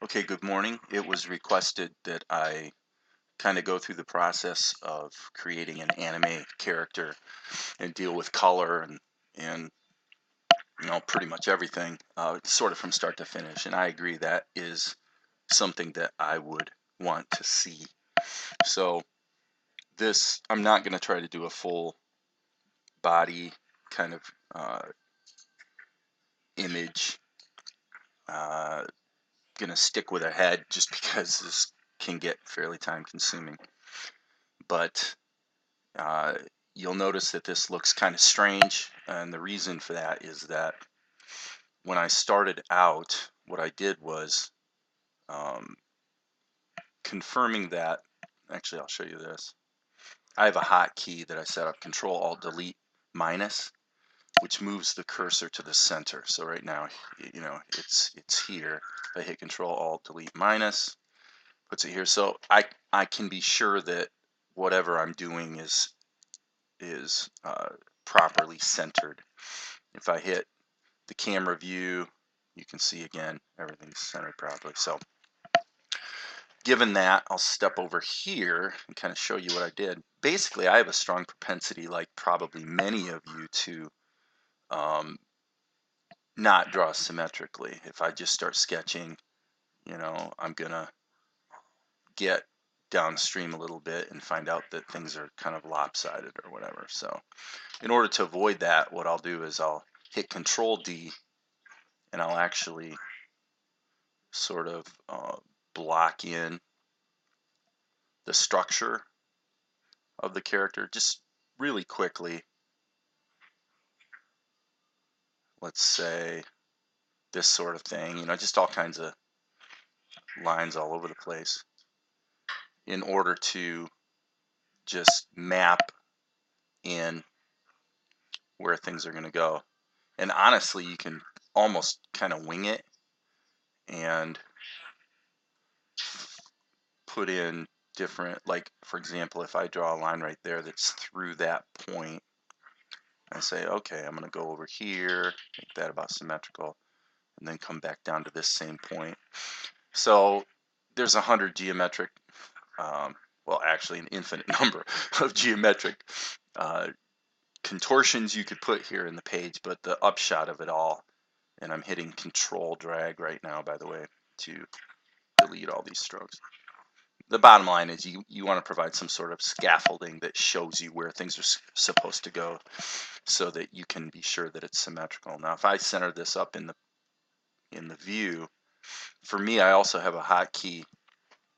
Okay, good morning. It was requested that I kind of go through the process of creating an anime character and deal with color and pretty much everything, sort of from start to finish. And I agree that is something that I would want to see. So this, I'm not going to try to do a full body kind of image. Going to stick with a head just because this can get fairly time consuming. But Uh, you'll notice that this looks kind of strange, and the reason for that is that when I started out, what I did was um, confirming that, actually I'll show you this. I have a hotkey that I set up, Control Alt Delete minus, which moves the cursor to the center. So right now, it's here. If I hit Control Alt Delete minus, puts it here. So I can be sure that whatever I'm doing is properly centered. If I hit the camera view, you can see again everything's centered properly. So given that, I'll step over here and kind of show you what I did. Basically, I have a strong propensity, like probably many of you, to not draw symmetrically. If I just start sketching, I'm gonna get downstream a little bit and find out that things are kind of lopsided or whatever. So in order to avoid that, what I'll do is I'll hit Control D and I'll actually sort of block in the structure of the character just really quickly. Let's say this sort of thing, just all kinds of lines all over the place in order to just map in where things are going to go. And honestly, you can almost kind of wing it and put in different, like for example, if I draw a line right there that's through that point, I say, okay, I'm going to go over here, make that about symmetrical, and then come back down to this same point. So there's 100 geometric, well, actually an infinite number of geometric contortions you could put here in the page, but the upshot of it all, and I'm hitting Control Drag right now, by the way, to delete all these strokes. The bottom line is you want to provide some sort of scaffolding that shows you where things are supposed to go so that you can be sure that it's symmetrical. Now, if I center this up in the view, for me, I also have a hotkey.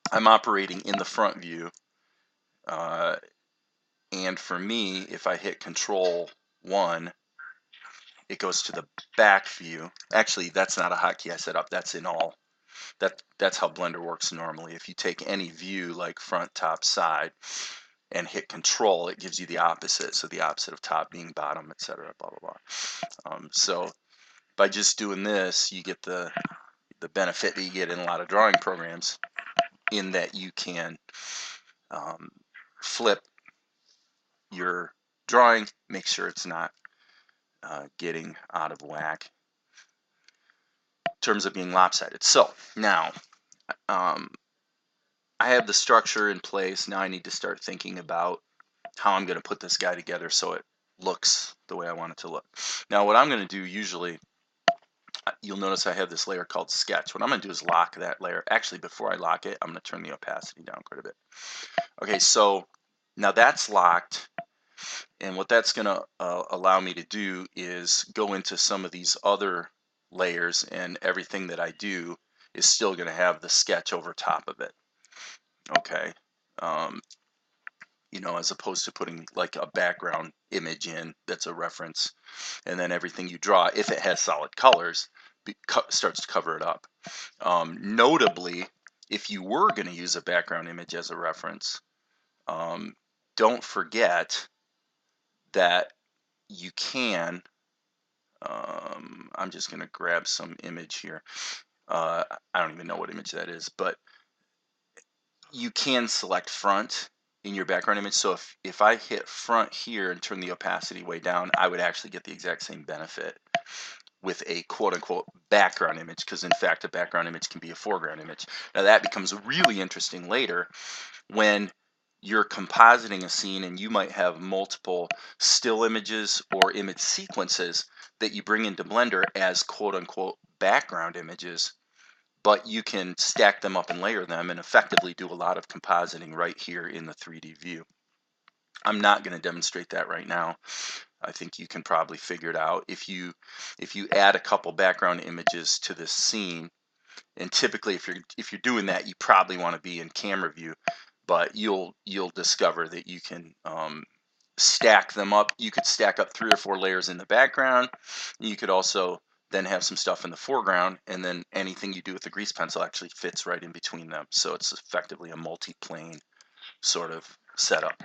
I'm operating in the front view, and for me, if I hit Control 1, it goes to the back view. Actually, that's not a hotkey I set up. That's in all. That's how Blender works normally. If you take any view like front, top, side, and hit Control, it gives you the opposite. So the opposite of top being bottom, etc. Blah blah blah. So by just doing this, you get the benefit that you get in a lot of drawing programs, in that you can flip your drawing, make sure it's not getting out of whack in terms of being lopsided. So now I have the structure in place. Now I need to start thinking about how I'm going to put this guy together so it looks the way I want it to look. Now what I'm going to do, usually you'll notice I have this layer called sketch. What I'm going to do is lock that layer. Actually, before I lock it, I'm going to turn the opacity down quite a bit. Okay, so now that's locked, and what that's going to allow me to do is go into some of these other layers, and everything that I do is still going to have the sketch over top of it. Okay, as opposed to putting like a background image in that's a reference, and then everything you draw, if it has solid colors, starts to cover it up. Notably, if you were going to use a background image as a reference, don't forget that you can, I'm just going to grab some image here. I don't even know what image that is, but you can select front in your background image. So if I hit front here and turn the opacity way down, I would actually get the exact same benefit with a quote-unquote background image, because in fact a background image can be a foreground image. Now that becomes really interesting later when you're compositing a scene and you might have multiple still images or image sequences that you bring into Blender as quote-unquote background images, but you can stack them up and layer them and effectively do a lot of compositing right here in the 3D view. I'm not going to demonstrate that right now. I think you can probably figure it out. If you add a couple background images to this scene, and typically if you're doing that, you probably want to be in camera view, but you'll discover that you can stack them up. You could stack up 3 or 4 layers in the background. You could also then have some stuff in the foreground, and then anything you do with the grease pencil actually fits right in between them. So it's effectively a multi-plane sort of setup.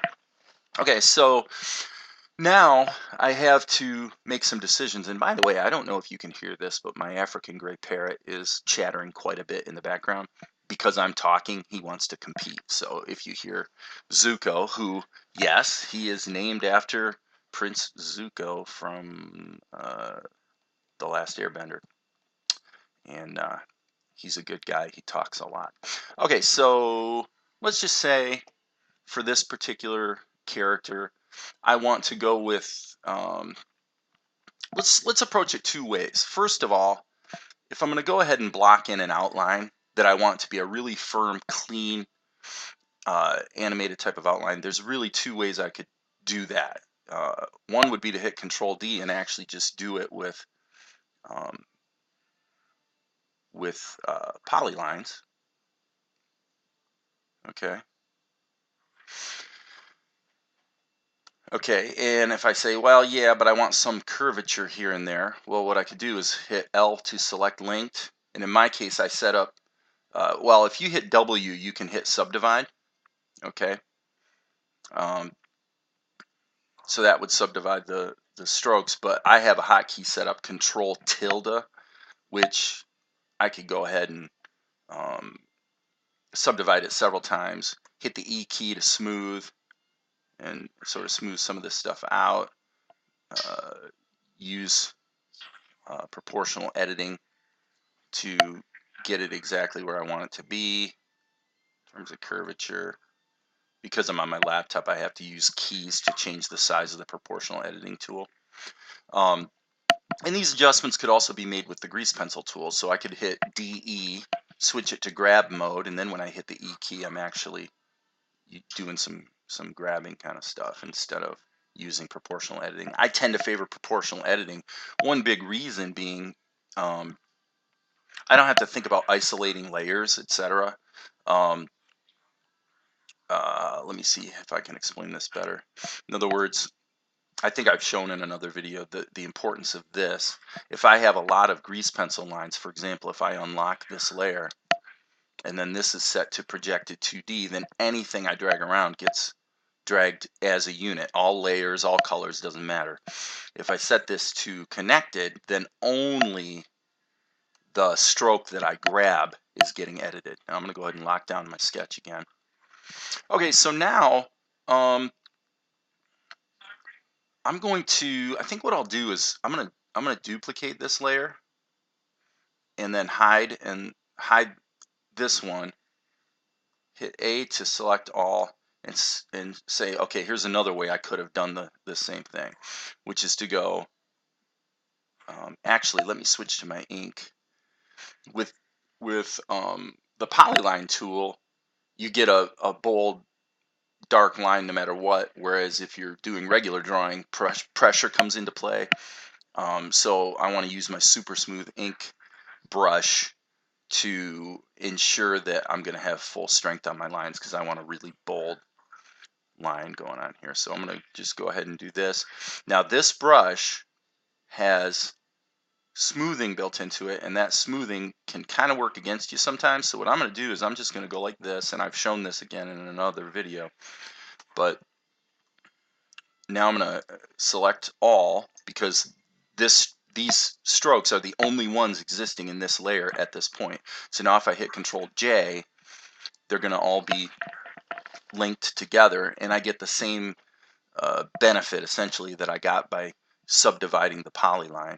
Okay, so now I have to make some decisions. And by the way, I don't know if you can hear this, but my African gray parrot is chattering quite a bit in the background. Because I'm talking, he wants to compete. So if you hear Zuko, who, yes, he is named after Prince Zuko from The Last Airbender. And he's a good guy. He talks a lot. Okay, so let's just say for this particular character, I want to go with, let's approach it 2 ways. First of all, if I'm going to go ahead and block in an outline that I want to be a really firm, clean, animated type of outline, there's really 2 ways I could do that. One would be to hit Control D and actually just do it with polylines. Okay, and if I say, well, yeah, but I want some curvature here and there, well, what I could do is hit L to select linked. And in my case, I set up, well, if you hit W, you can hit subdivide. Okay. So that would subdivide the strokes, but I have a hotkey set up, Control tilde, which I could go ahead and subdivide it several times, hit the E key to smooth, and sort of smooth some of this stuff out. Use proportional editing to get it exactly where I want it to be in terms of curvature. Because I'm on my laptop, I have to use keys to change the size of the proportional editing tool. And these adjustments could also be made with the grease pencil tool. So I could hit DE, switch it to grab mode, and then when I hit the E key, I'm actually doing some grabbing kind of stuff instead of using proportional editing. I tend to favor proportional editing. One big reason being I don't have to think about isolating layers, etc. Let me see if I can explain this better. In other words, I think I've shown in another video the importance of this. If I have a lot of grease pencil lines, for example, if I unlock this layer and then this is set to projected 2D, then anything I drag around gets dragged as a unit. All layers, all colors, doesn't matter. If I set this to connected, then only the stroke that I grab is getting edited. Now I'm going to go ahead and lock down my sketch again. Okay, so now I'm going to, I think what I'll do is I'm going to duplicate this layer and then hide this one. Hit A to select all and say, okay, here's another way I could have done the same thing, which is to go, actually, let me switch to my ink. With the polyline tool, you get a bold, dark line no matter what, whereas if you're doing regular drawing, pressure comes into play. So I want to use my super smooth ink brush to ensure that I'm going to have full strength on my lines because I want a really bold line going on here. So I'm going to just go ahead and do this. Now this brush has smoothing built into it, and that smoothing can kind of work against you sometimes. So what I'm going to do is I'm just going to go like this, and I've shown this again in another video, but now I'm going to select all because these strokes are the only ones existing in this layer at this point. So now if I hit Control J, they're going to all be linked together, and I get the same benefit essentially that I got by subdividing the polyline.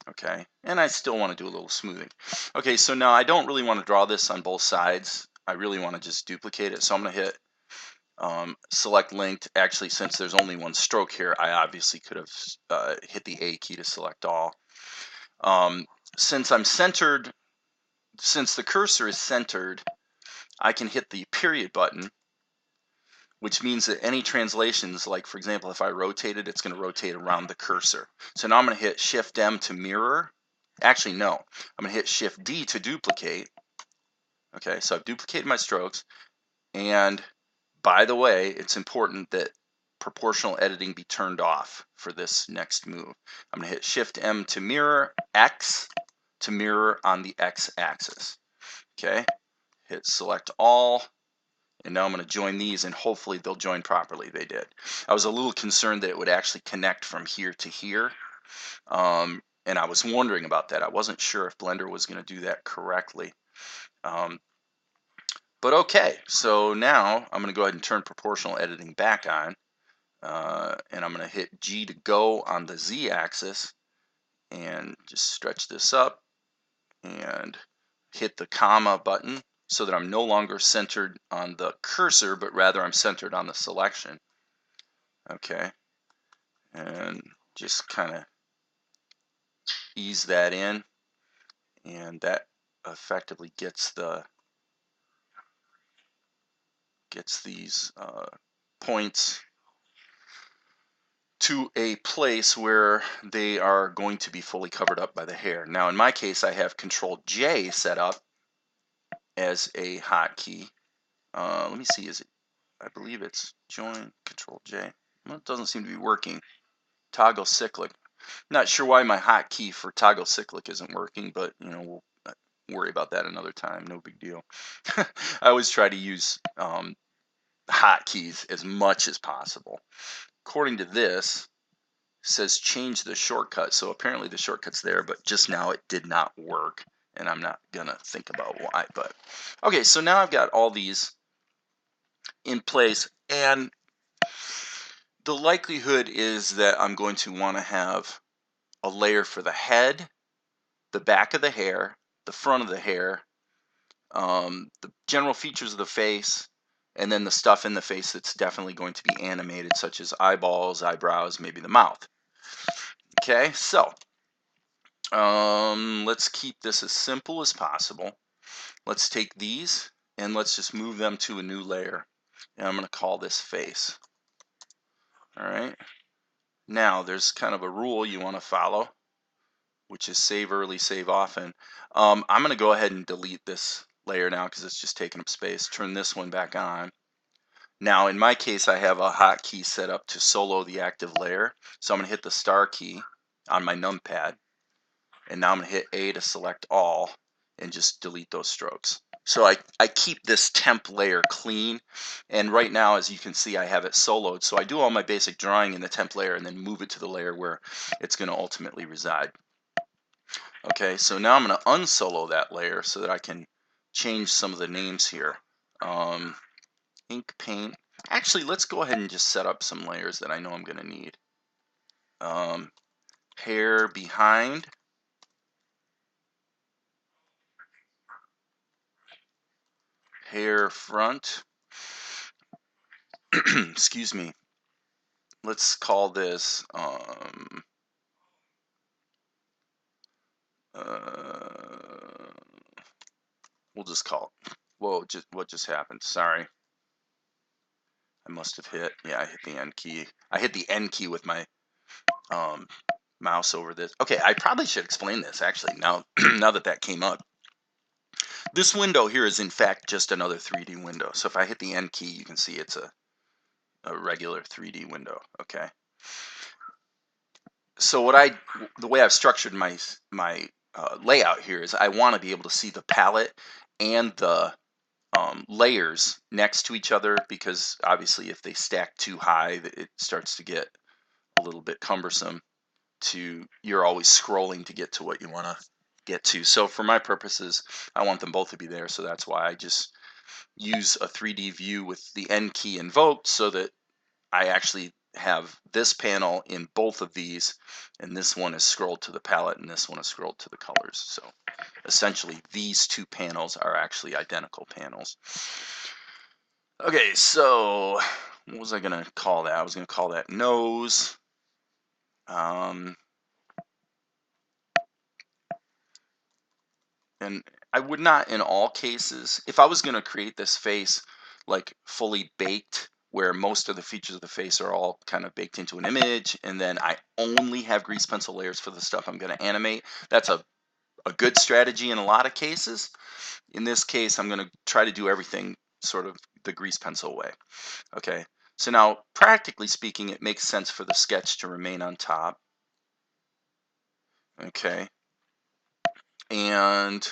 Okay, and I still want to do a little smoothing. Okay, so now I don't really want to draw this on both sides. I really want to just duplicate it. So I'm going to hit select linked. Actually, since there's only one stroke here, I obviously could have hit the A key to select all. Since I'm centered, since the cursor is centered, I can hit the period button, which means that any translations, like for example, if I rotate it, it's going to rotate around the cursor. So now I'm going to hit Shift M to mirror. Actually, no, I'm going to hit Shift D to duplicate. Okay, so I've duplicated my strokes. And by the way, it's important that proportional editing be turned off for this next move. I'm going to hit Shift M to mirror, X to mirror on the X axis. Okay, hit select all. And now I'm going to join these, and hopefully they'll join properly. They did. I was a little concerned that it would actually connect from here to here. And I was wondering about that. I wasn't sure if Blender was going to do that correctly. But okay, so now I'm going to go ahead and turn proportional editing back on. And I'm going to hit G to go on the Z axis and just stretch this up and hit the comma button so that I'm no longer centered on the cursor, but rather I'm centered on the selection. Okay, and just kind of ease that in, and that effectively gets these points to a place where they are going to be fully covered up by the hair. Now in my case, I have Control J set up as a hotkey. Let me see, is it, I believe it's join, Control J. Well, it doesn't seem to be working. Toggle cyclic. Not sure why my hotkey for toggle cyclic isn't working, but you know, we'll worry about that another time. No big deal. I always try to use hotkeys as much as possible. According to this, says change the shortcut. So apparently the shortcut's there, but just now it did not work. And I'm not gonna think about why, but okay, so now I've got all these in place, and the likelihood is that I'm going to want to have a layer for the head, the back of the hair, the front of the hair, the general features of the face, and then the stuff in the face that's definitely going to be animated, such as eyeballs, eyebrows, maybe the mouth. Okay, so let's keep this as simple as possible. Let's take these and let's just move them to a new layer. And I'm going to call this face. All right. Now, there's kind of a rule you want to follow, which is save early, save often. I'm going to go ahead and delete this layer now because it's just taking up space. Turn this one back on. Now, in my case, I have a hotkey set up to solo the active layer. So I'm going to hit the star key on my numpad. And now I'm going to hit A to select all and just delete those strokes. So I keep this temp layer clean, and right now, as you can see, I have it soloed. So I do all my basic drawing in the temp layer and then move it to the layer where it's going to ultimately reside. Okay, so now I'm going to unsolo that layer so that I can change some of the names here. Ink paint. Actually, let's go ahead and just set up some layers that I know I'm going to need. Hair behind. Hair front. Excuse me. Let's call this we'll just call it. Whoa, what just happened? Sorry. I must have hit, yeah, I hit the N key. I hit the N key with my mouse over this. Okay, I probably should explain this actually now now that that came up. This window here is in fact just another 3D window. So if I hit the N key, you can see it's a regular 3D window, okay? So the way I've structured my layout here is I want to be able to see the palette and the layers next to each other, because obviously if they stack too high, it starts to get a little bit cumbersome. You're always scrolling to get to what you want to get to. So for my purposes, I want them both to be there. So that's why I just use a 3D view with the N key invoked so that I actually have this panel in both of these, and this one is scrolled to the palette and this one is scrolled to the colors. So essentially these two panels are actually identical panels. Okay, so what was I going to call that? I was going to call that nose. And I would not in all cases, if I was going to create this face like fully baked, where most of the features of the face are all kind of baked into an image, and then I only have grease pencil layers for the stuff I'm going to animate, that's a good strategy in a lot of cases. In this case, I'm going to try to do everything sort of the grease pencil way. Okay, so now practically speaking, it makes sense for the sketch to remain on top. Okay, and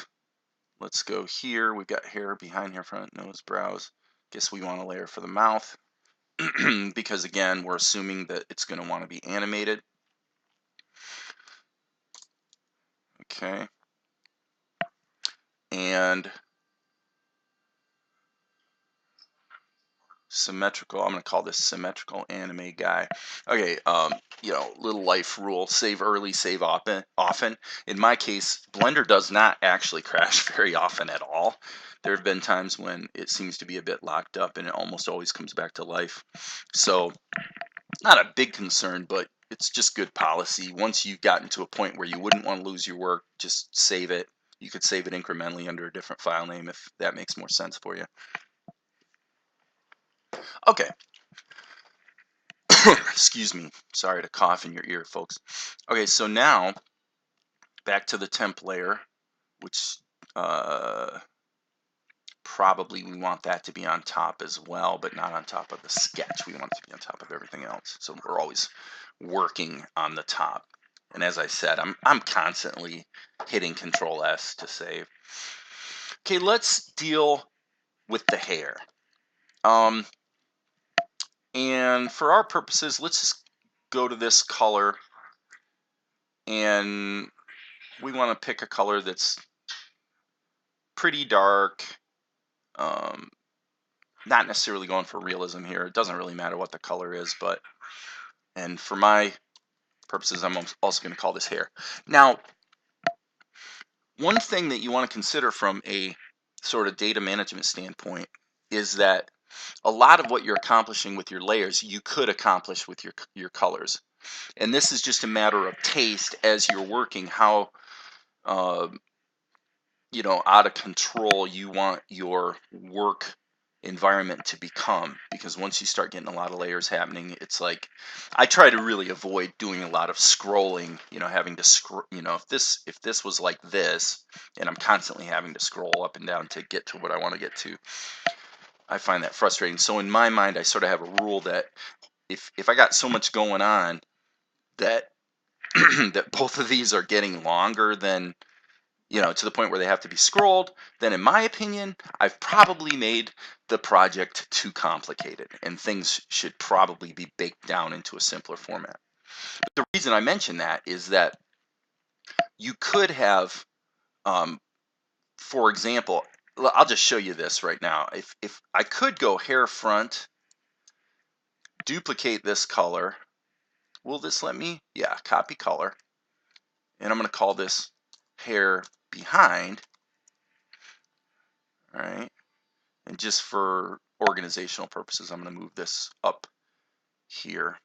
let's go here. We've got hair behind here, front, nose, brows. Guess we want a layer for the mouth because again, we're assuming that it's going to want to be animated. Okay. And symmetrical, I'm going to call this symmetrical anime guy. Okay, you know, little life rule, save early, save often. In my case, Blender does not actually crash very often at all. There have been times when it seems to be a bit locked up and it almost always comes back to life. So not a big concern, but it's just good policy. Once you've gotten to a point where you wouldn't want to lose your work, just save it. You could save it incrementally under a different file name if that makes more sense for you. Okay. Excuse me. Sorry to cough in your ear, folks. Okay, so now back to the temp layer, which probably we want that to be on top as well, but not on top of the sketch. We want it to be on top of everything else. So we're always working on the top. And as I said, I'm constantly hitting Control S to save. Okay, let's deal with the hair. And for our purposes, let's just go to this color, and we want to pick a color that's pretty dark. Not necessarily going for realism here. It doesn't really matter what the color is, but, and for my purposes, I'm also going to call this hair. Now, one thing that you want to consider from a sort of data management standpoint is that a lot of what you're accomplishing with your layers, you could accomplish with your colors. And this is just a matter of taste as you're working, how you know, out of control you want your work environment to become, because once you start getting a lot of layers happening, it's like I try to really avoid doing a lot of scrolling, you know, having to scroll, you know, if this was like this and I'm constantly having to scroll up and down to get to what I want to get to, I find that frustrating. So in my mind, I sort of have a rule that if I got so much going on that that both of these are getting longer than, you know, to the point where they have to be scrolled, then in my opinion, I've probably made the project too complicated and things should probably be baked down into a simpler format. But the reason I mention that is that you could have, for example, I'll just show you this right now. If I could go hair front, duplicate this color, will this let me? Yeah, copy color. And I'm going to call this hair behind. All right. And just for organizational purposes, I'm going to move this up here.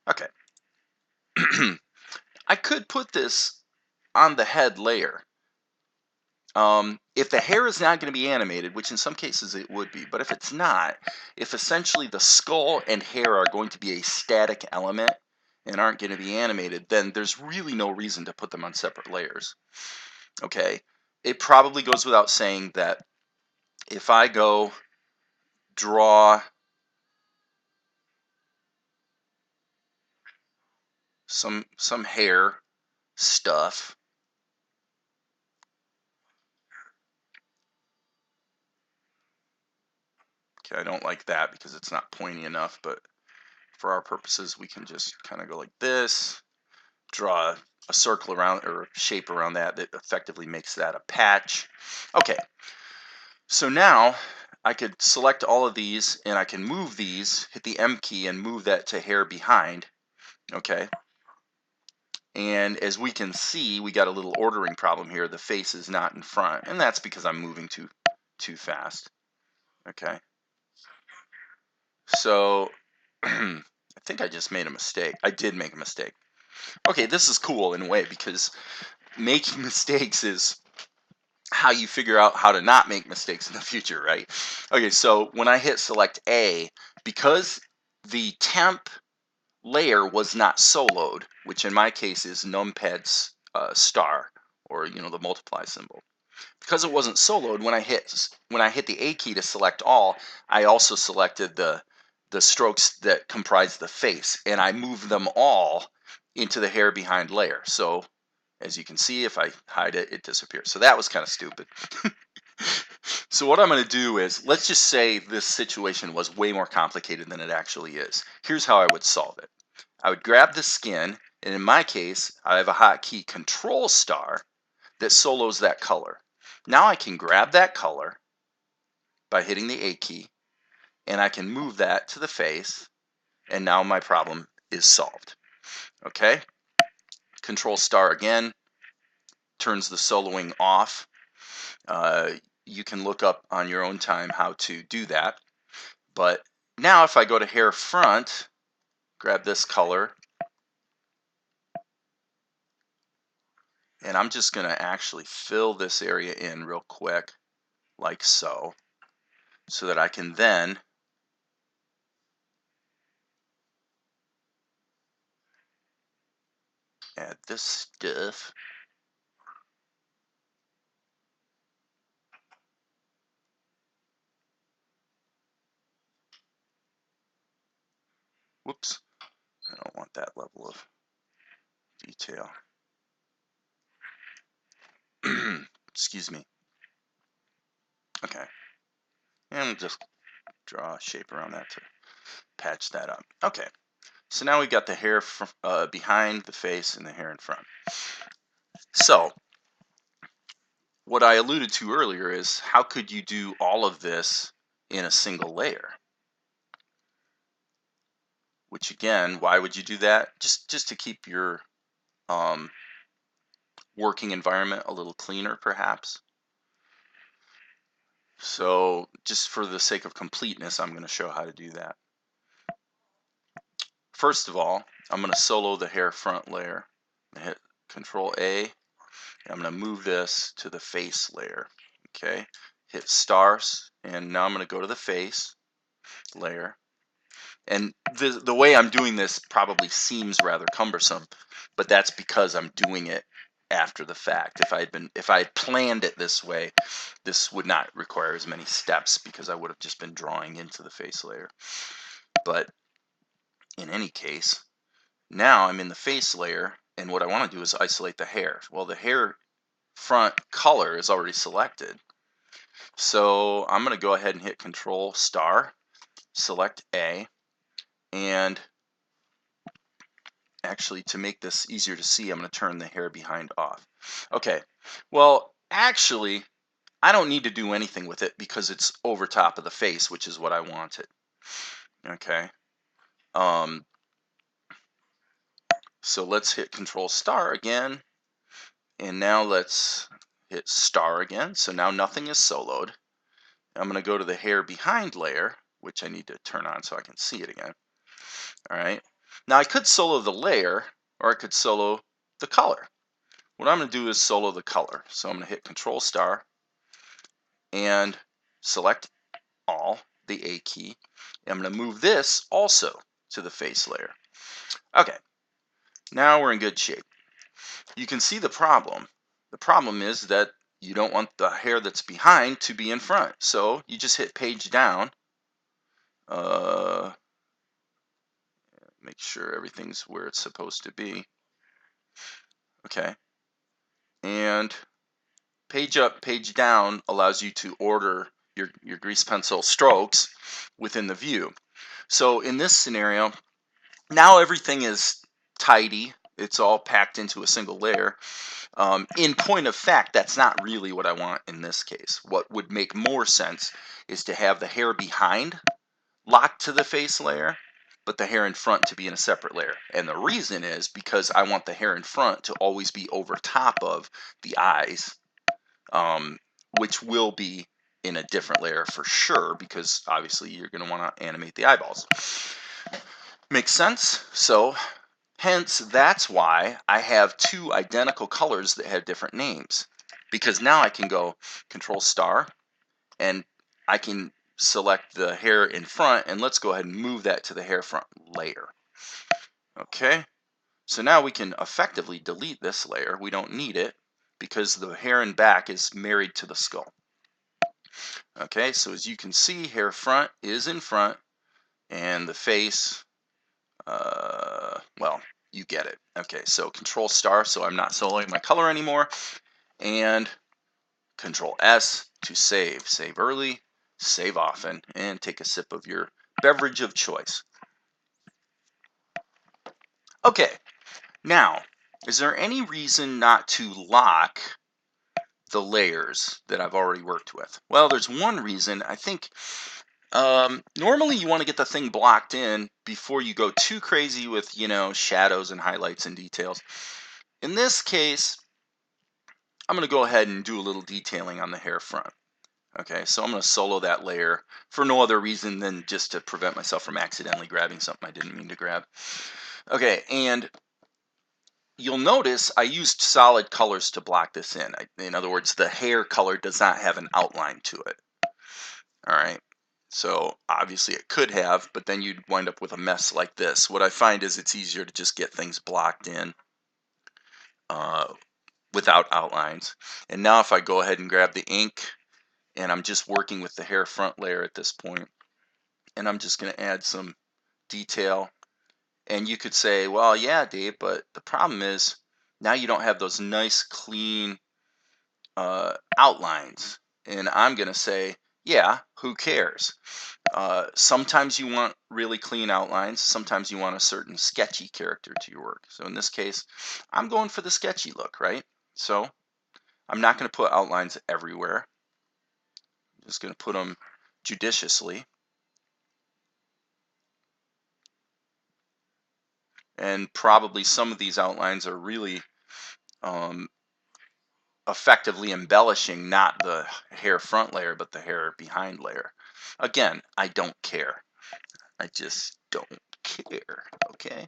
Okay. I could put this on the head layer. If the hair is not going to be animated, which in some cases it would be, but if it's not, if essentially the skull and hair are going to be a static element and aren't going to be animated, then there's really no reason to put them on separate layers. Okay. It probably goes without saying that if I go draw some hair stuff, okay, I don't like that because it's not pointy enough, but for our purposes, we can just kind of go like this, draw a circle around or a shape around that that effectively makes that a patch. Okay, so now I could select all of these and I can move these, hit the M key and move that to hair behind, okay? And as we can see, we got a little ordering problem here. The face is not in front, and that's because I'm moving too fast, okay? So I think I just made a mistake. I did make a mistake. Okay, this is cool in a way because making mistakes is how you figure out how to not make mistakes in the future, right? Okay, so when I hit select A, because the temp layer was not soloed, which in my case is numpad's star, or the multiply symbol. Because it wasn't soloed, when I hit the A key to select all, I also selected the strokes that comprise the face, and I moved them all into the hair behind layer. So as you can see, if I hide it, it disappears. So that was kind of stupid. So what I'm going to do is, let's just say this situation was way more complicated than it actually is. Here's how I would solve it. I would grab the skin, and in my case, I have a hotkey Control Star that solos that color. Now I can grab that color by hitting the A key, and I can move that to the face, and now my problem is solved. Okay? Control Star again turns the soloing off. You can look up on your own time how to do that. But now if I go to hair front, grab this color, and I'm just going to actually fill this area in real quick, like so that I can then add this stuff. Whoops, I don't want that level of detail. Excuse me. Okay, and just draw a shape around that to patch that up. Okay, so now we got the hair behind the face and the hair in front. So what I alluded to earlier is, how could you do all of this in a single layer? Which again, why would you do that? Just to keep your working environment a little cleaner, perhaps. So just for the sake of completeness, I'm going to show how to do that. First of all, I'm going to solo the hair front layer. I hit Control A, and I'm going to move this to the face layer. Okay, hit stars, and now I'm going to go to the face layer. And the way I'm doing this probably seems rather cumbersome, but that's because I'm doing it after the fact. If I had planned it this way, this would not require as many steps because I would have just been drawing into the face layer. But in any case, now I'm in the face layer, and what I want to do is isolate the hair. Well, the hair front color is already selected. So I'm going to go ahead and hit Control Star, select A, and actually, to make this easier to see, I'm going to turn the hair behind off. Okay, well, actually, I don't need to do anything with it because it's over top of the face, which is what I wanted. Okay, so let's hit Control Star again, and now let's hit Star again. So now nothing is soloed. I'm going to go to the hair behind layer, which I need to turn on so I can see it again. All right, now I could solo the layer, or I could solo the color. What I'm going to do is solo the color. So I'm going to hit Control Star and select all, the A key. And I'm going to move this also to the face layer. Okay, now we're in good shape. You can see the problem. The problem is that you don't want the hair that's behind to be in front. So you just hit page down. Make sure everything's where it's supposed to be. Okay. And page up, page down allows you to order your grease pencil strokes within the view. So in this scenario, now everything is tidy. it's all packed into a single layer. In point of fact, that's not really what I want in this case. What would make more sense is to have the hair behind locked to the face layer, but the hair in front to be in a separate layer. And the reason is because I want the hair in front to always be over top of the eyes, which will be in a different layer for sure, because obviously you're going to want to animate the eyeballs. Makes sense? So hence, that's why I have two identical colors that have different names. Because now I can go Control Star, and I can select the hair in front, and let's go ahead and move that to the hair front layer. Okay, so now we can effectively delete this layer. We don't need it because the hair in back is married to the skull. Okay, so as you can see, hair front is in front, and the face, well, you get it. Okay, so Control Star, so I'm not soloing my color anymore, and Control S to save. Save early, save often, and take a sip of your beverage of choice. Okay, now, is there any reason not to lock the layers that I've already worked with? Well, there's one reason. I think normally you want to get the thing blocked in before you go too crazy with, shadows and highlights and details. In this case, I'm going to go ahead and do a little detailing on the hair front. Okay, so I'm going to solo that layer for no other reason than just to prevent myself from accidentally grabbing something I didn't mean to grab. Okay, and you'll notice I used solid colors to block this in. In other words, the hair color does not have an outline to it. All right, so obviously it could have, but then you'd wind up with a mess like this. What I find is it's easier to just get things blocked in without outlines. And now if I go ahead and grab the ink, and I'm just working with the hair front layer at this point, and I'm just going to add some detail. And you could say, well, yeah, Dave, but the problem is now you don't have those nice, clean outlines. And I'm going to say, yeah, who cares? Sometimes you want really clean outlines. Sometimes you want a certain sketchy character to your work. So in this case, I'm going for the sketchy look, right? So I'm not going to put outlines everywhere. I'm just going to put them judiciously. And probably some of these outlines are really effectively embellishing not the hair front layer, but the hair behind layer. Again, I don't care. I just don't care. Okay,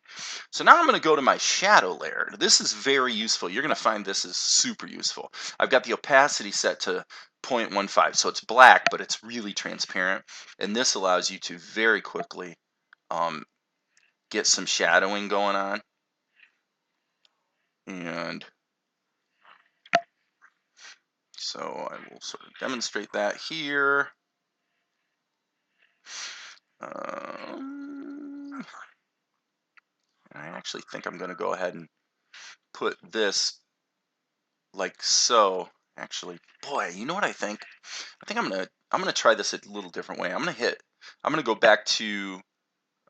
so now I'm going to go to my shadow layer. This is very useful. You're going to find this is super useful. I've got the opacity set to 0.15, so it's black, but it's really transparent, and this allows you to very quickly get some shadowing going on. And so I will sort of demonstrate that here. I actually think I'm going to go ahead and put this like so. Actually, boy, you know what I think? I think I'm gonna try this a little different way. I'm gonna go back to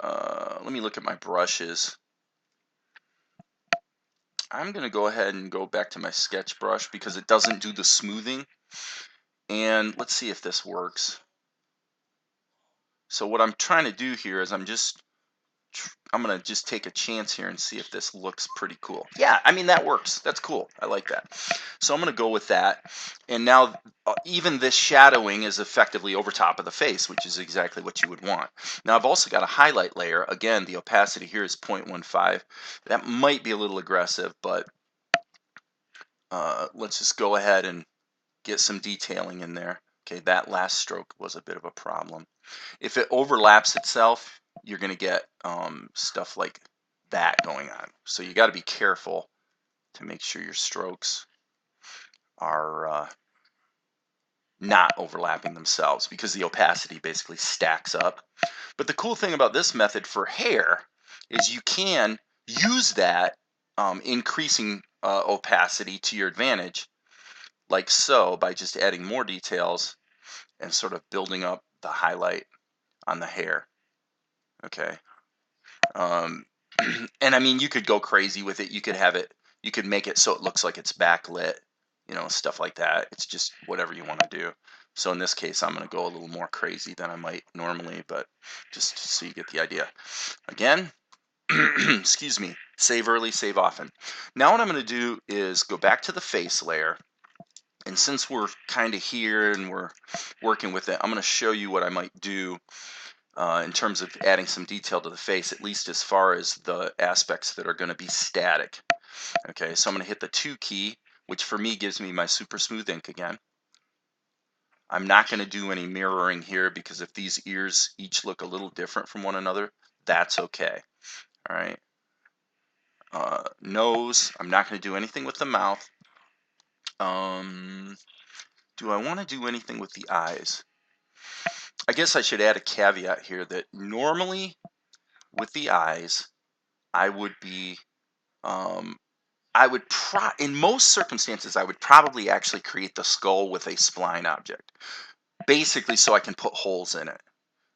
let me look at my brushes. I'm gonna go ahead and go back to my sketch brush because it doesn't do the smoothing. And let's see if this works. So what I'm trying to do here is I'm going to just take a chance here and see if this looks pretty cool. Yeah, I mean, that works. That's cool. I like that. So I'm going to go with that. And now even this shadowing is effectively over top of the face, which is exactly what you would want. Now I've also got a highlight layer. Again, the opacity here is 0.15. That might be a little aggressive, but let's just go ahead and get some detailing in there. Okay, that last stroke was a bit of a problem. If it overlaps itself, you're going to get stuff like that going on. So you got to be careful to make sure your strokes are not overlapping themselves, because the opacity basically stacks up. But the cool thing about this method for hair is you can use that increasing opacity to your advantage, like so, by just adding more details and sort of building up the highlight on the hair. Okay. And I mean, you could go crazy with it. You could make it so it looks like it's backlit, stuff like that. It's just whatever you want to do. So in this case, I'm going to go a little more crazy than I might normally, but just so you get the idea. Again, excuse me, save early, save often. Now what I'm going to do is go back to the face layer. And since we're kind of here and we're working with it, I'm going to show you what I might do in terms of adding some detail to the face, at least as far as the aspects that are going to be static. Okay, so I'm going to hit the 2 key, which for me gives me my super smooth ink again. I'm not going to do any mirroring here because if these ears each look a little different from one another, that's okay. All right. Nose, I'm not going to do anything with the mouth. Do I want to do anything with the eyes? I guess I should add a caveat here that normally with the eyes, I would be, in most circumstances, I would probably actually create the skull with a spline object, basically so I can put holes in it.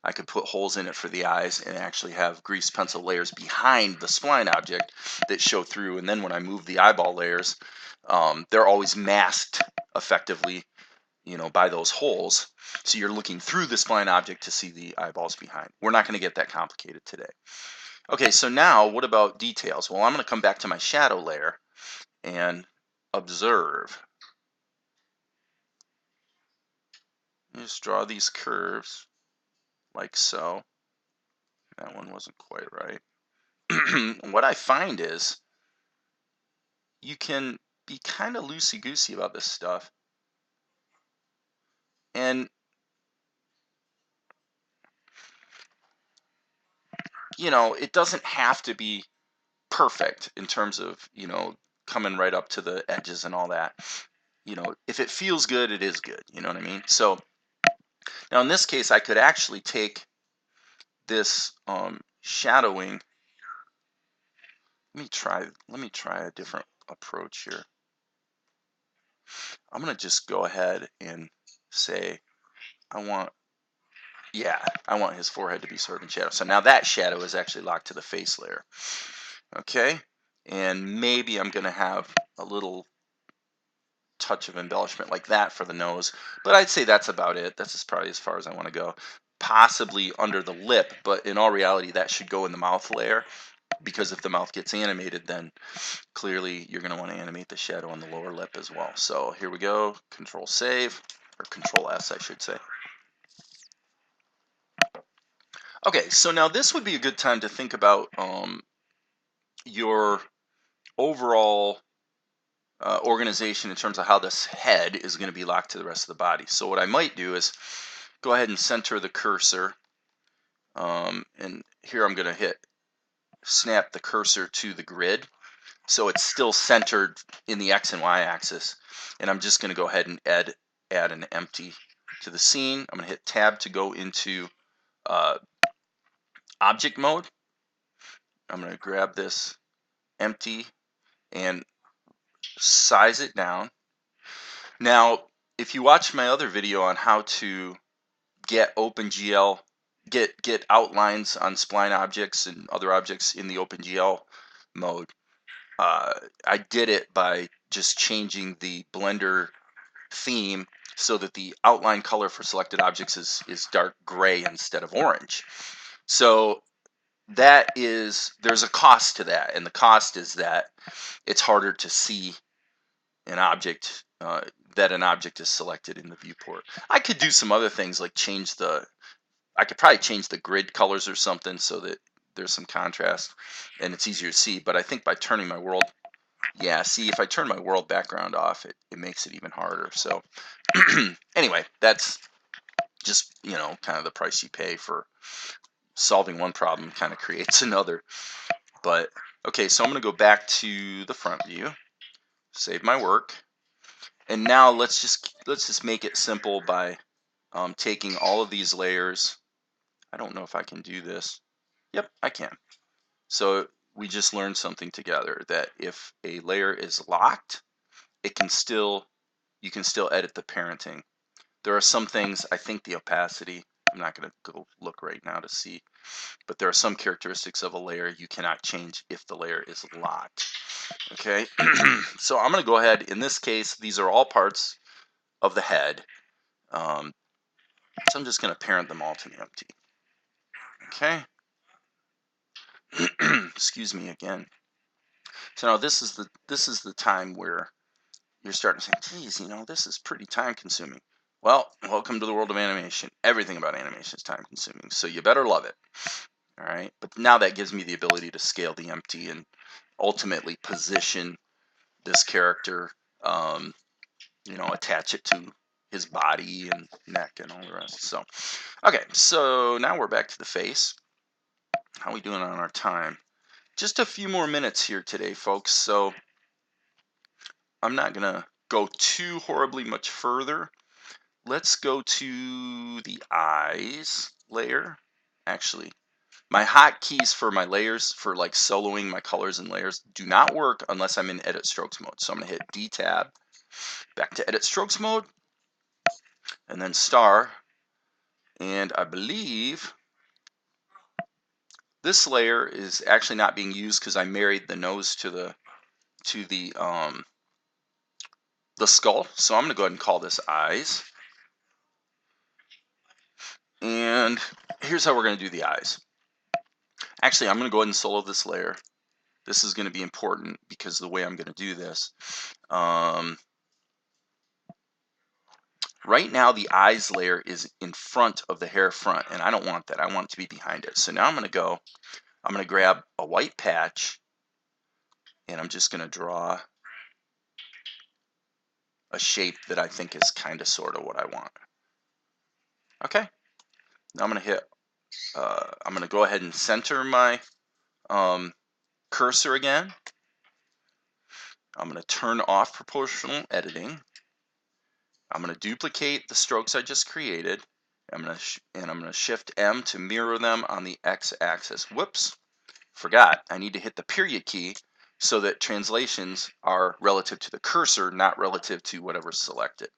I could put holes in it for the eyes and actually have grease pencil layers behind the spline object that show through. And then when I move the eyeball layers, they're always masked effectively, by those holes. So you're looking through the spline object to see the eyeballs behind. We're not going to get that complicated today. Okay, so now what about details? Well, I'm going to come back to my shadow layer and observe. Just draw these curves like so. That one wasn't quite right. What I find is you can be kind of loosey-goosey about this stuff. And, it doesn't have to be perfect in terms of, coming right up to the edges and all that. If it feels good, it is good. You know what I mean? So now in this case, I could actually take this shadowing. Let me try a different approach here. I'm going to just go ahead and say I want his forehead to be sort of in shadow. So now that shadow is actually locked to the face layer. Okay, and maybe I'm going to have a little touch of embellishment like that for the nose, but I'd say that's about it. That's probably as far as I want to go. Possibly under the lip, but in all reality, that should go in the mouth layer, because if the mouth gets animated, then clearly you're going to want to animate the shadow on the lower lip as well. So here we go, Control Save, or Control S, I should say. Okay, so now this would be a good time to think about your overall organization in terms of how this head is going to be locked to the rest of the body. So what I might do is go ahead and center the cursor, and here I'm going to snap the cursor to the grid, so it's still centered in the X and Y axis, and I'm just going to go ahead and add an empty to the scene. I'm going to hit Tab to go into object mode. I'm going to grab this empty and size it down. Now, if you watch my other video on how to get OpenGL, get outlines on spline objects and other objects in the OpenGL mode, I did it by just changing the Blender theme so that the outline color for selected objects is dark gray instead of orange. So there's a cost to that, and the cost is that it's harder to see an object, that an object is selected in the viewport. I could do some other things like I could probably change the grid colors or something so that there's some contrast and it's easier to see, but I think by turning my world, see, if I turn my world background off, it makes it even harder. So anyway, that's just, kind of the price you pay for solving one problem kind of creates another. But okay, so I'm going to go back to the front view, save my work, and now let's just make it simple by taking all of these layers. I don't know if I can do this. Yep, I can. So we just learned something together, that if a layer is locked, you can still edit the parenting. There are some things, I think the opacity, I'm not going to go look right now to see, but there are some characteristics of a layer you cannot change if the layer is locked. Okay, so I'm going to go ahead. In this case, these are all parts of the head. So I'm just going to parent them all to the empty. Okay. Excuse me again. So now this is the time where you're starting to say, geez, you know, this is pretty time consuming. Well, welcome to the world of animation. Everything about animation is time consuming, so you better love it. All right, but now that gives me the ability to scale the empty and ultimately position this character, you know, attach it to his body and neck and all the rest. So, okay, so now we're back to the face. How are we doing on our time? Just a few more minutes here today, folks, so I'm not going to go too horribly much further. Let's go to the eyes layer. Actually, my hotkeys for my layers, for like soloing my colors and layers, do not work unless I'm in edit strokes mode. So I'm going to hit D tab, back to edit strokes mode, and then star. And I believe this layer is actually not being used because I married the nose to the skull. So I'm going to go ahead and call this eyes. And here's how we're going to do the eyes. Actually, I'm going to go ahead and solo this layer. This is going to be important because the way I'm going to do this. Right now, the eyes layer is in front of the hair front, and I don't want that. I want it to be behind it. So now I'm going to grab a white patch, and I'm just going to draw a shape that I think is kind of sort of what I want. Okay. Now I'm going to hit, I'm going to go ahead and center my cursor again. I'm going to turn off proportional editing. I'm going to duplicate the strokes I just created. I'm going to shift M to mirror them on the x-axis. Whoops, forgot. I need to hit the period key so that translations are relative to the cursor, not relative to whatever's selected.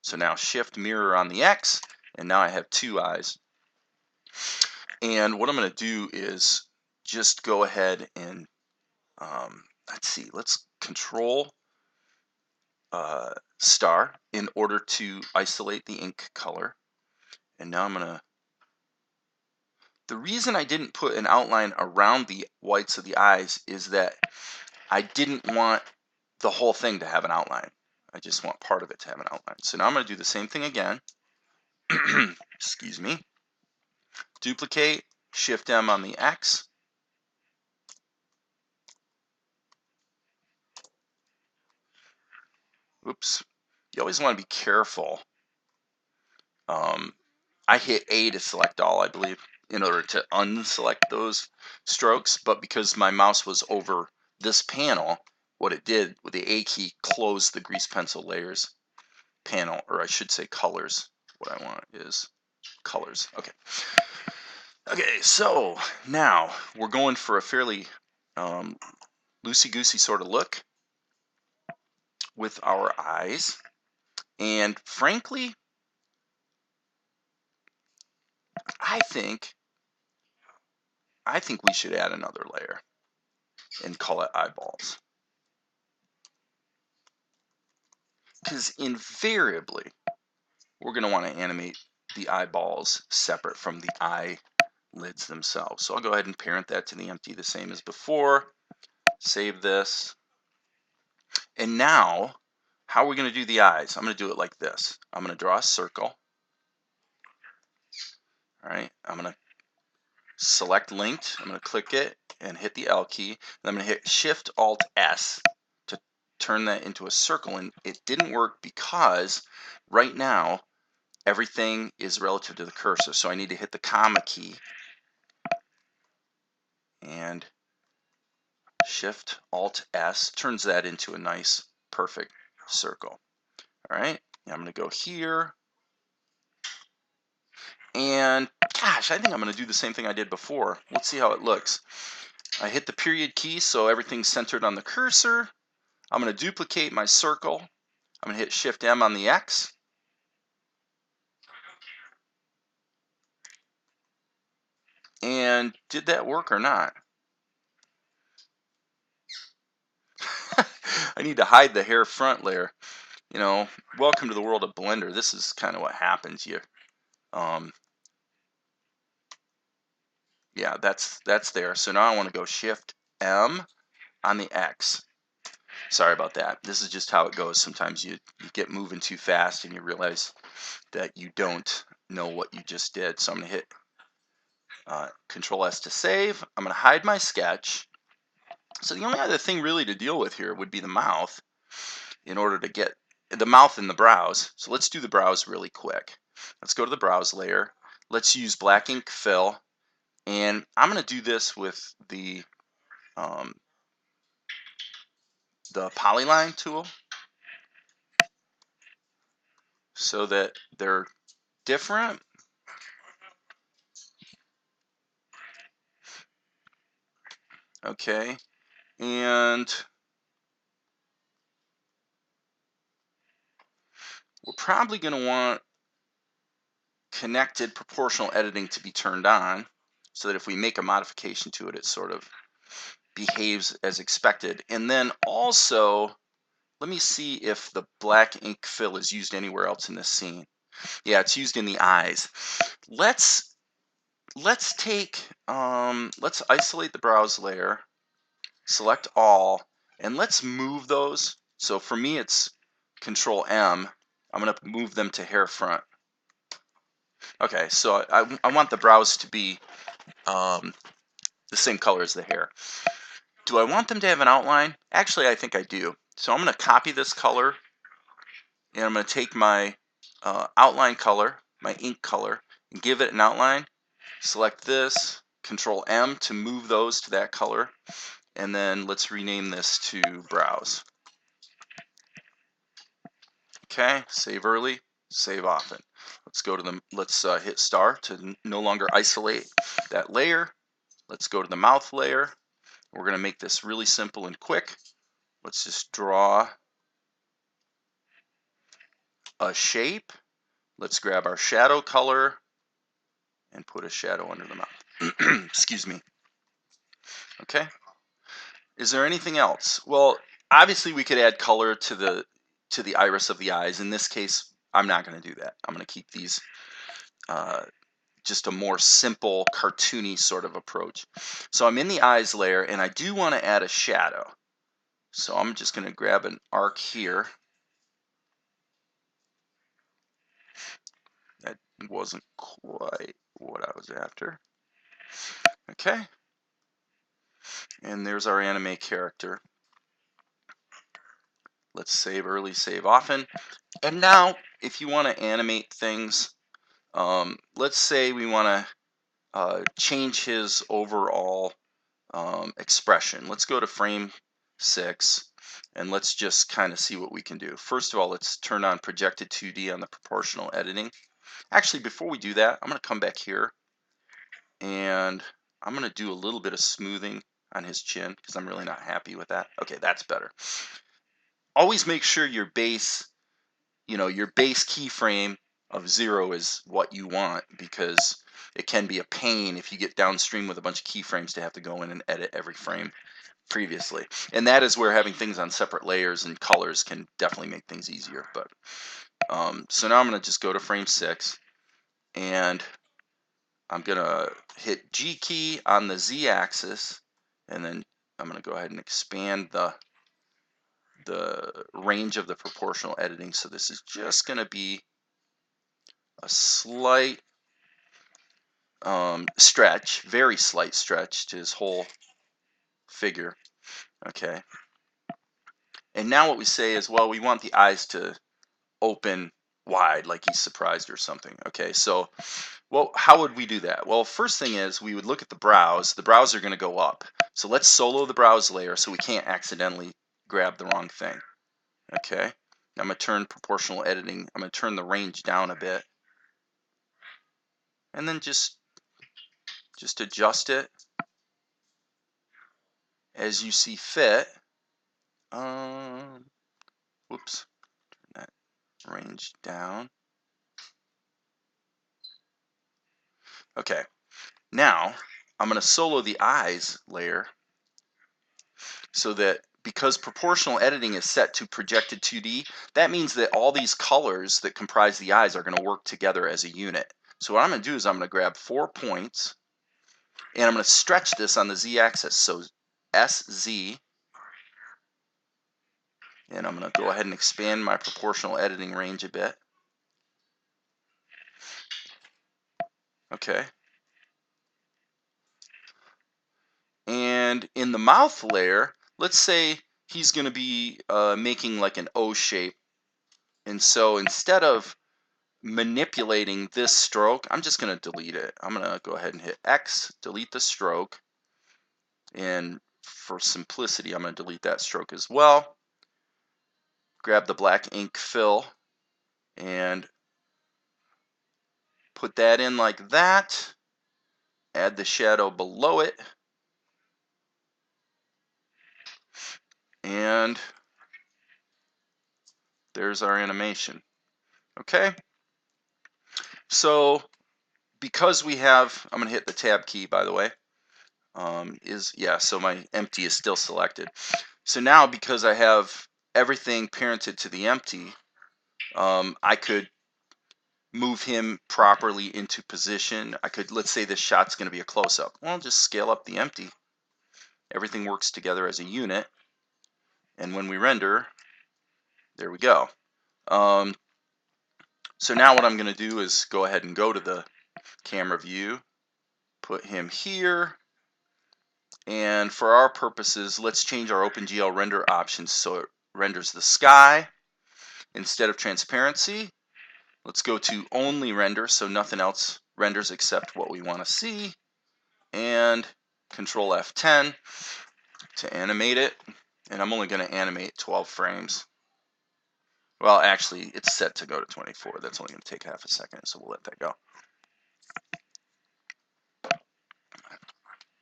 So now shift mirror on the X, and now I have two eyes. And what I'm going to do is just go ahead and let's see. Let's control star in order to isolate the ink color. And now I'm going to, the reason I didn't put an outline around the whites of the eyes is that I didn't want the whole thing to have an outline. I just want part of it to have an outline. So now I'm going to do the same thing again. Excuse me. Duplicate, Shift M on the X. Oops. You always want to be careful. I hit A to select all, I believe, in order to unselect those strokes, but because my mouse was over this panel, what it did with the A key closed the grease pencil layers panel, or I should say colors. What I want is colors. Okay. Okay, so now we're going for a fairly loosey-goosey sort of look with our eyes, and frankly, I think we should add another layer and call it eyeballs. Because invariably, we're going to want to animate the eyeballs separate from the eyelids themselves. So I'll go ahead and parent that to the empty the same as before. Save this. And now, how are we going to do the eyes? I'm going to do it like this. I'm going to draw a circle. All right, I'm going to select linked. I'm going to click it and hit the L key. And I'm going to hit Shift Alt S to turn that into a circle. And it didn't work because right now everything is relative to the cursor. So I need to hit the comma key and Shift Alt S turns that into a nice perfect circle. All right, I'm going to go here. And gosh, I think I'm going to do the same thing I did before. Let's see how it looks. I hit the period key so everything's centered on the cursor. I'm going to duplicate my circle. I'm going to hit Shift M on the X. And did that work or not? I need to hide the hair front layer. You know, welcome to the world of Blender. This is kind of what happens. Yeah, that's there. So now I want to go Shift M on the X. Sorry about that. This is just how it goes. Sometimes you get moving too fast and you realize that you don't know what you just did. So I'm going to hit Control S to save. I'm going to hide my sketch. So the only other thing really to deal with here would be the mouth in order to get the mouth and the brows. So let's do the brows really quick. Let's go to the brows layer. Let's use black ink fill. And I'm going to do this with um, the polyline tool so that they're different. Okay, and we're probably going to want connected proportional editing to be turned on so that if we make a modification to it, it sort of behaves as expected. And then also, let me see if the black ink fill is used anywhere else in this scene. Yeah, it's used in the eyes. Let's let's isolate the brows layer, select all, and let's move those. So for me, it's Control M. I'm going to move them to hair front. Okay, so I want the brows to be the same color as the hair. Do I want them to have an outline? Actually, I think I do. So I'm going to copy this color, and I'm going to take my outline color, my ink color, and give it an outline. Select this, Control M to move those to that color, and then let's rename this to brows. Okay, save early, save often. Let's go to the, let's hit star to no longer isolate that layer. Let's go to the mouth layer. We're going to make this really simple and quick. Let's just draw a shape. Let's grab our shadow color and put a shadow under the mouth. Excuse me. Okay. Is there anything else? Well, obviously we could add color to the iris of the eyes. In this case, I'm not going to do that. I'm going to keep these just a more simple, cartoony sort of approach. So I'm in the eyes layer, and I do want to add a shadow. So I'm just going to grab an arc here. That wasn't quite what I was after. Okay. And there's our anime character. Let's save early, save often. And now, if you want to animate things, let's say we want to change his overall expression. Let's go to frame 6 and let's just kind of see what we can do. First of all, let's turn on projected 2D on the proportional editing. Actually, before we do that, I'm going to come back here and I'm going to do a little bit of smoothing on his chin because I'm really not happy with that. Okay, that's better. Always make sure your base, your base keyframe of 0 is what you want, because it can be a pain if you get downstream with a bunch of keyframes to have to go in and edit every frame previously. And that is where having things on separate layers and colors can definitely make things easier. But so now I'm going to just go to frame 6 and I'm going to hit G key on the Z axis, and then I'm going to go ahead and expand the range of the proportional editing. So this is just going to be a slight stretch, very slight stretch to his whole figure. Okay. And now what we say is, well, we want the eyes to open wide, like he's surprised or something. Okay, so, well, how would we do that? Well, first thing is we would look at the brows. The brows are going to go up. So let's solo the brows layer so we can't accidentally grab the wrong thing. Okay, I'm going to turn proportional editing. I'm going to turn the range down a bit. And then just adjust it as you see fit. Whoops, turn that range down. Okay, now I'm going to solo the eyes layer so that because proportional editing is set to projected 2D, that means that all these colors that comprise the eyes are going to work together as a unit. So what I'm going to do is I'm going to grab 4 points and I'm going to stretch this on the z-axis. So SZ, and I'm going to go ahead and expand my proportional editing range a bit. Okay. And in the mouth layer, let's say he's going to be making like an O shape. And so instead of manipulating this stroke, I'm just going to delete it. I'm going to go ahead and hit X, delete the stroke. And for simplicity, I'm going to delete that stroke as well. Grab the black ink fill and put that in like that. Add the shadow below it. And there's our animation. Okay? So because we have, I'm going to hit the tab key, by the way. So my empty is still selected. So now because I have everything parented to the empty, I could move him properly into position. I could, let's say this shot's going to be a close-up. Well, I'll just scale up the empty. Everything works together as a unit. And when we render, there we go. So now what I'm going to do is go ahead and go to the camera view, put him here, and for our purposes, let's change our OpenGL render options so it renders the sky instead of transparency. Let's go to only render so nothing else renders except what we want to see, and Control F10 to animate it, and I'm only going to animate 12 frames. Well, actually, it's set to go to 24. That's only going to take half a second, so we'll let that go.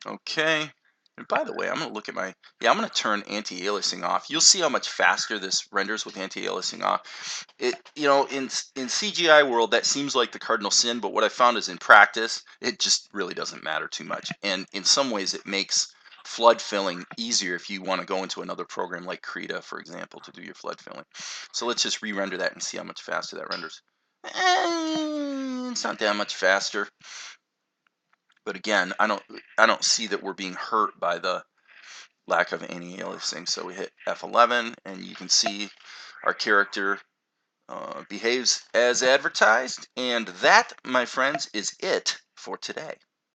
Okay. And by the way, I'm going to look at my, I'm going to turn anti-aliasing off. You'll see how much faster this renders with anti-aliasing off. In CGI world, that seems like the cardinal sin, but what I found is in practice, it just really doesn't matter too much. And in some ways, it makes flood filling easier if you want to go into another program like Krita, for example, to do your flood filling. So let's just re-render that and see how much faster that renders. It's not that much faster. But again, I don't see that we're being hurt by the lack of anti-aliasing. So we hit F11, and you can see our character behaves as advertised. And that, my friends, is it for today.